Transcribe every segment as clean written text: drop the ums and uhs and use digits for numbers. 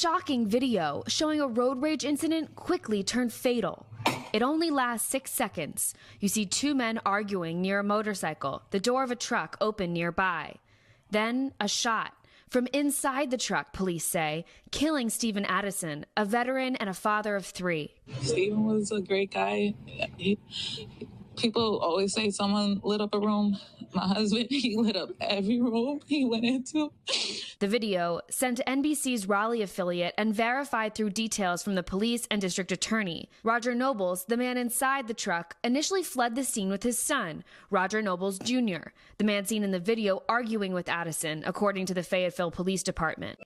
shocking video showing a road rage incident quickly turned fatal. It only lasts 6 seconds. You see two men arguing near a motorcycle, the door of a truck open nearby. Then a shot from inside the truck, police say, killing Stephen Addison, a veteran and a father of 3. Stephen was a great guy. People always say someone lit up a room. My husband, he lit up every room he went into. The video, sent to NBC's Raleigh affiliate and verified through details from the police and district attorney. Roger Nobles, the man inside the truck, initially fled the scene with his son, Roger Nobles Jr., the man seen in the video arguing with Addison, according to the Fayetteville Police Department.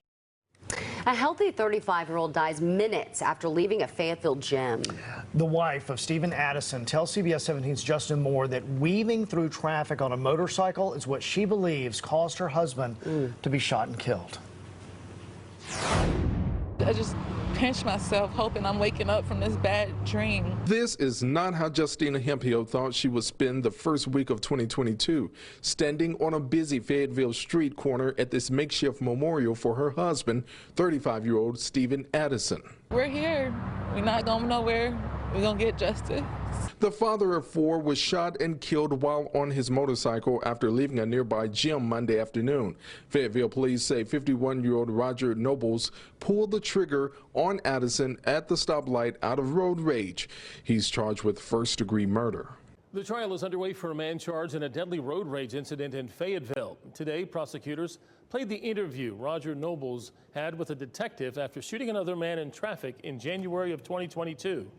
A healthy 35-year-old dies minutes after leaving a Fayetteville gym. The wife of Stephen Addison tells CBS 17's Justin Moore that weaving through traffic on a motorcycle is what she believes caused her husband to be shot and killed. I just pinch myself, hoping I'm waking up from this bad dream. This is not how Justina Hemphill thought she would spend the first week of 2022, standing on a busy Fayetteville street corner at this makeshift memorial for her husband, 35-year-old Stephen Addison. We're here. We're not going nowhere. We're going to get justice. The father of 4 was shot and killed while on his motorcycle after leaving a nearby gym Monday afternoon. Fayetteville police say 51-year-old Roger Nobles pulled the trigger on Addison at the stoplight out of road rage. He's charged with first-degree murder. The trial is underway for a man charged in a deadly road rage incident in Fayetteville. Today, prosecutors played the interview Roger Nobles had with a detective after shooting another man in traffic in January of 2022.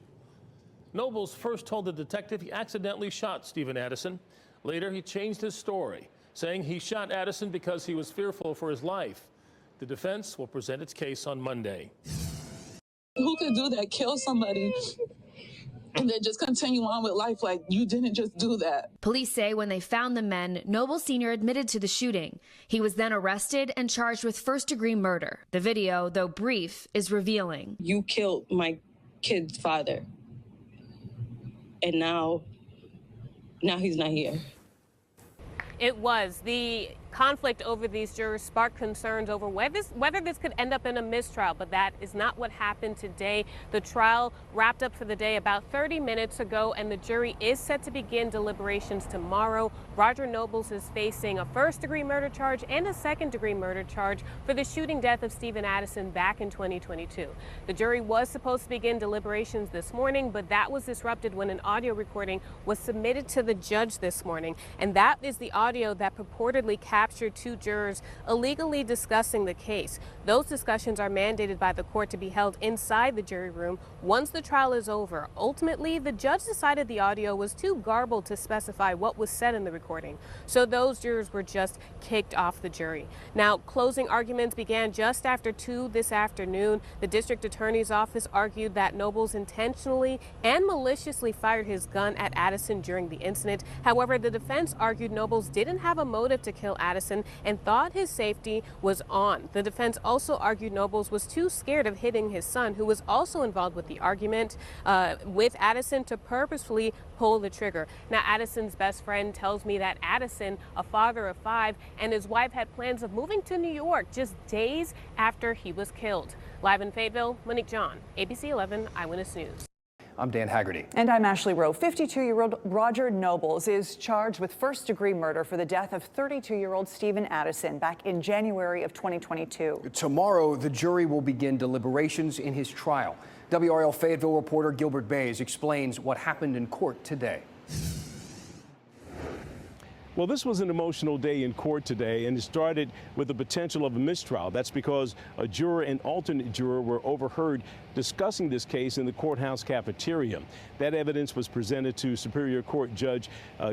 Nobles first told the detective he accidentally shot Stephen Addison. Later, he changed his story, saying he shot Addison because he was fearful for his life. The defense will present its case on Monday. Who could do that, kill somebody, and then just continue on with life like you didn't just do that? Police say when they found the men, Noble Sr. admitted to the shooting. He was then arrested and charged with first-degree murder. The video, though brief, is revealing. You killed my kid's father. And now he's not here. It was. The conflict over these jurors sparked concerns over whether this could end up in a mistrial, but that is not what happened today. The trial wrapped up for the day about 30 minutes ago, and the jury is set to begin deliberations tomorrow. Roger Nobles is facing a first-degree murder charge and a second-degree murder charge for the shooting death of Stephen Addison back in 2022. The jury was supposed to begin deliberations this morning, but that was disrupted when an audio recording was submitted to the judge this morning, and that is the audio that purportedly captured 2 jurors illegally discussing the case. Those discussions are mandated by the court to be held inside the jury room once the trial is over. Ultimately, the judge decided the audio was too garbled to specify what was said in the recording, so those jurors were just kicked off the jury. Now, closing arguments began just after 2 this afternoon. The district attorney's office argued that Nobles intentionally and maliciously fired his gun at Addison during the incident. However, the defense argued Nobles didn't have a motive to kill Addison and thought his safety was on. The defense also argued Nobles was too scared of hitting his son, who was also involved with the argument with Addison, to purposefully pull the trigger. Now, Addison's best friend tells me that Addison, a father of 5, and his wife had plans of moving to New York just days after he was killed. Live in Fayetteville, Monique John, ABC 11 Eyewitness News. I'm Dan Haggerty. And I'm Ashley Rowe. 52-year-old Roger Nobles is charged with first-degree murder for the death of 32-year-old Stephen Addison back in January of 2022. Tomorrow, the jury will begin deliberations in his trial. WRL Fayetteville reporter Gilbert Bays explains what happened in court today. Well, this was an emotional day in court today, and it started with the potential of a mistrial. That's because a juror and alternate juror were overheard discussing this case in the courthouse cafeteria. That evidence was presented to Superior Court Judge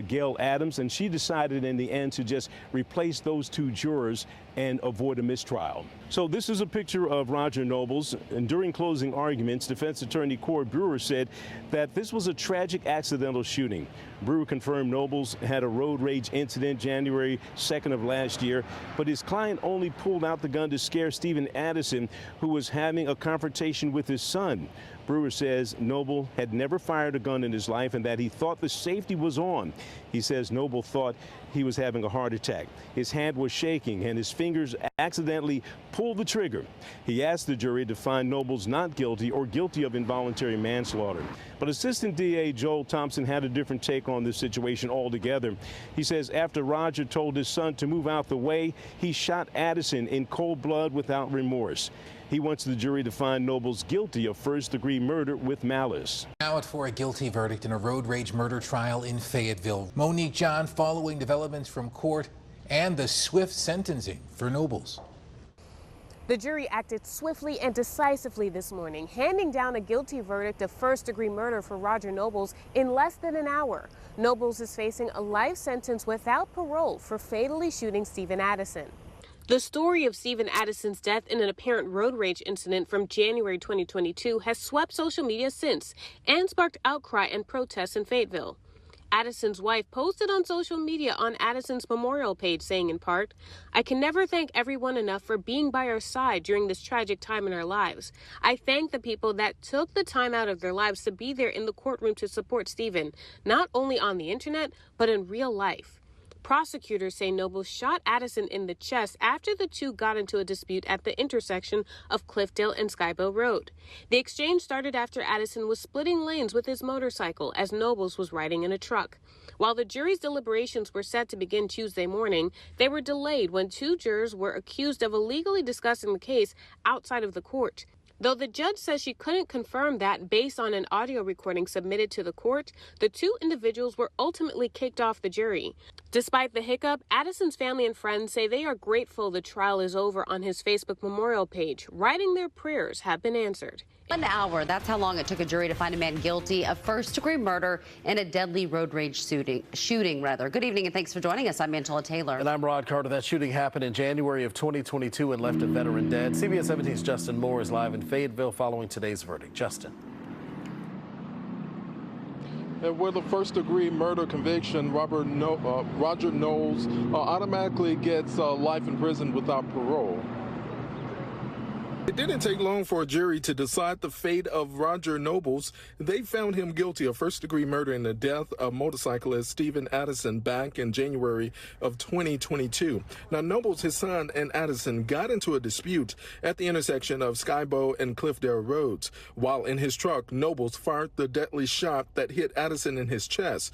Gail Adams, and she decided in the end to just replace those 2 jurors and avoid a mistrial. So this is a picture of Roger Nobles, and during closing arguments, defense attorney Corey Brewer said that this was a tragic accidental shooting. Brewer confirmed Nobles had a road rage incident January 2nd of last year, but his client only pulled out the gun to scare Stephen Addison, who was having a confrontation with his son. Brewer says Noble had never fired a gun in his life and that he thought the safety was on. He says Noble thought he was having a heart attack. His hand was shaking and his finger fingers accidentally pulled the trigger. He asked the jury to find Nobles not guilty or guilty of involuntary manslaughter. But Assistant DA Joel Thompson had a different take on this situation altogether. He says after Roger told his son to move out the way, he shot Addison in cold blood without remorse. He wants the jury to find Nobles guilty of first-degree murder with malice. Now out for a guilty verdict in a road rage murder trial in Fayetteville. Monique John following developments from court and the swift sentencing for Nobles. The jury acted swiftly and decisively this morning, handing down a guilty verdict of first-degree murder for Roger Nobles in less than an hour. Nobles is facing a life sentence without parole for fatally shooting Stephen Addison. The story of Stephen Addison's death in an apparent road rage incident from January 2022 has swept social media since and sparked outcry and protests in Fayetteville. Addison's wife posted on social media on Addison's memorial page saying in part, "I can never thank everyone enough for being by our side during this tragic time in our lives. I thank the people that took the time out of their lives to be there in the courtroom to support Stephen, not only on the internet, but in real life." Prosecutors say Nobles shot Addison in the chest after the two got into a dispute at the intersection of Cliffdale and Skybow Road. The exchange started after Addison was splitting lanes with his motorcycle as Nobles was riding in a truck. While the jury's deliberations were set to begin Tuesday morning, they were delayed when two jurors were accused of illegally discussing the case outside of the court. Though the judge says she couldn't confirm that based on an audio recording submitted to the court, the two individuals were ultimately kicked off the jury. Despite the hiccup, Addison's family and friends say they are grateful the trial is over on his Facebook memorial page, writing their prayers have been answered. 1 hour, that's how long it took a jury to find a man guilty of first-degree murder in a deadly road rage shooting. Good evening and thanks for joining us. I'm Angela Taylor. And I'm Rod Carter. That shooting happened in January of 2022 and left a veteran dead. CBS 17's Justin Moore is live in Fayetteville following today's verdict. Justin. And with a first-degree murder conviction, Roger Knowles automatically gets life in prison without parole. It didn't take long for a jury to decide the fate of Roger Nobles. They found him guilty of first-degree murder in the death of motorcyclist Stephen Addison back in January of 2022. Now, Nobles, his son, and Addison got into a dispute at the intersection of Skybow and Cliffdale Roads. While in his truck, Nobles fired the deadly shot that hit Addison in his chest.